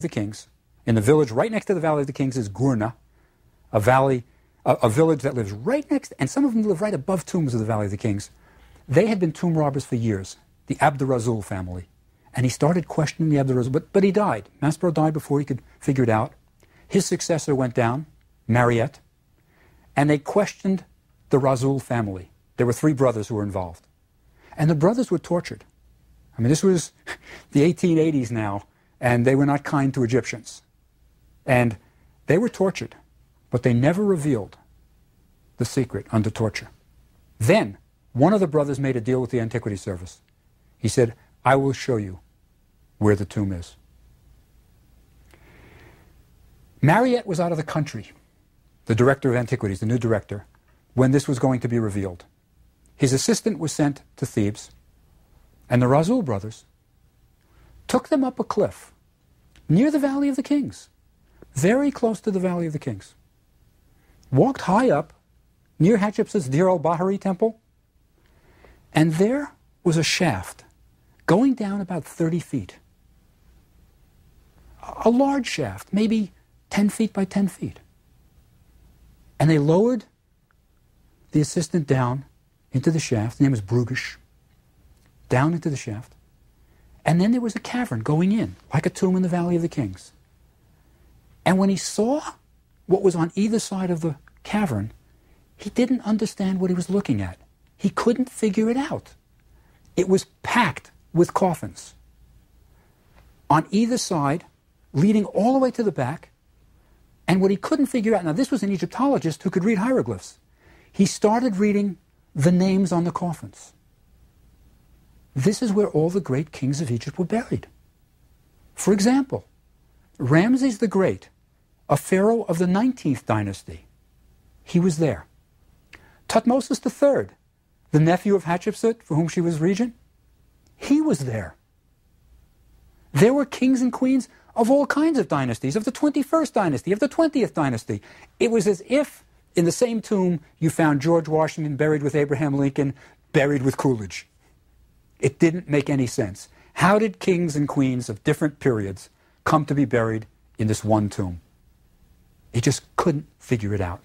the Kings, in the village right next to the Valley of the Kings, is Gurna, a village that lives right next, and some of them live right above tombs of the Valley of the Kings. They had been tomb robbers for years, the Abdurrazul family. And he started questioning the Abdurrazul, but he died. Maspero died before he could figure it out. His successor went down, Mariette, and they questioned the Razul family. There were 3 brothers who were involved. And the brothers were tortured. I mean, this was the 1880s now, and they were not kind to Egyptians. And they were tortured, but they never revealed the secret under torture. Then, one of the brothers made a deal with the Antiquity Service. He said, I will show you where the tomb is. Mariette was out of the country, the director of antiquities, the new director, when this was going to be revealed. His assistant was sent to Thebes, and the Razul brothers took them up a cliff near the Valley of the Kings, very close to the Valley of the Kings, walked high up near Hatshepsut's Dir al-Bahari temple, and there was a shaft going down about 30 feet. A large shaft, maybe 10 feet by 10 feet. And they lowered the assistant down into the shaft. His name was Brugish. Down into the shaft. And then there was a cavern going in, like a tomb in the Valley of the Kings. And when he saw what was on either side of the cavern, he didn't understand what he was looking at. He couldn't figure it out. It was packed with coffins. On either side, leading all the way to the back. And what he couldn't figure out, now this was an Egyptologist who could read hieroglyphs. He started reading the names on the coffins. This is where all the great kings of Egypt were buried. For example, Ramses the Great, a pharaoh of the 19th dynasty, he was there. Thutmosis III, the nephew of Hatshepsut, for whom she was regent, he was there. There were kings and queens of all kinds of dynasties, of the 21st dynasty, of the 20th dynasty. It was as if in the same tomb you found George Washington buried with Abraham Lincoln, buried with Coolidge. It didn't make any sense. How did kings and queens of different periods come to be buried in this one tomb? He just couldn't figure it out.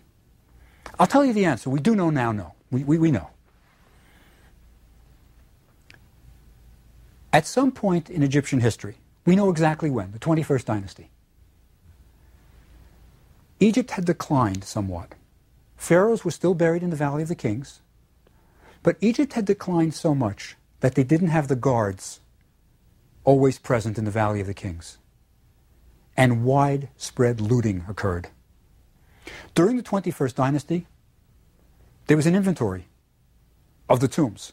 I'll tell you the answer. We do know now, no. We know. At some point in Egyptian history, we know exactly when, the 21st dynasty, Egypt had declined somewhat. Pharaohs were still buried in the Valley of the Kings, but Egypt had declined so much that they didn't have the guards always present in the Valley of the Kings. And widespread looting occurred. During the 21st dynasty, there was an inventory of the tombs.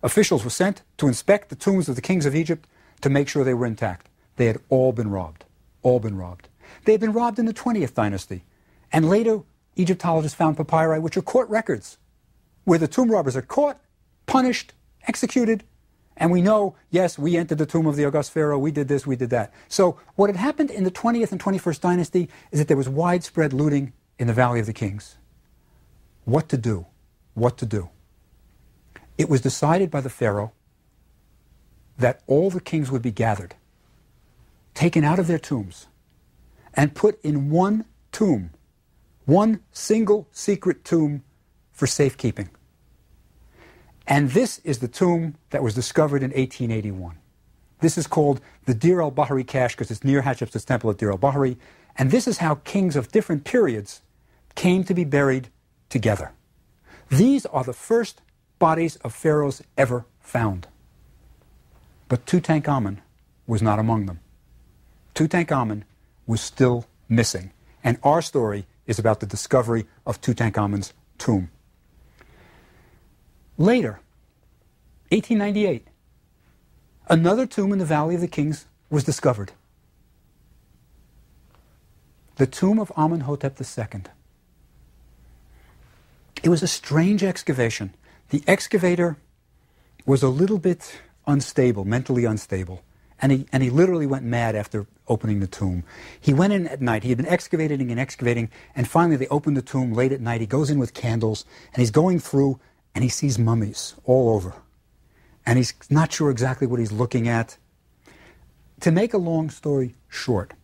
Officials were sent to inspect the tombs of the kings of Egypt to make sure they were intact. They had all been robbed. All been robbed. They had been robbed in the 20th dynasty. And later, Egyptologists found papyri, which are court records, where the tomb robbers are caught, punished, executed, and we know, yes, we entered the tomb of the august pharaoh, we did this, we did that. So what had happened in the 20th and 21st dynasty is that there was widespread looting in the Valley of the Kings. What to do? What to do? It was decided by the pharaoh that all the kings would be gathered, taken out of their tombs, and put in one tomb, one single secret tomb for safekeeping. And this is the tomb that was discovered in 1881. This is called the Dir al-Bahari cache because it's near Hatshepsut's temple at Dir al-Bahari. And this is how kings of different periods came to be buried together. These are the first bodies of pharaohs ever found. But Tutankhamen was not among them. Tutankhamen was still missing. And our story is about the discovery of Tutankhamun's tomb. Later, 1898, another tomb in the Valley of the Kings was discovered. The tomb of Amenhotep II. It was a strange excavation. The excavator was a little bit unstable, mentally unstable. And he literally went mad after opening the tomb. He went in at night. He had been excavating and excavating, and finally they opened the tomb late at night. He goes in with candles, and he's going through, and he sees mummies all over. And he's not sure exactly what he's looking at. To make a long story short,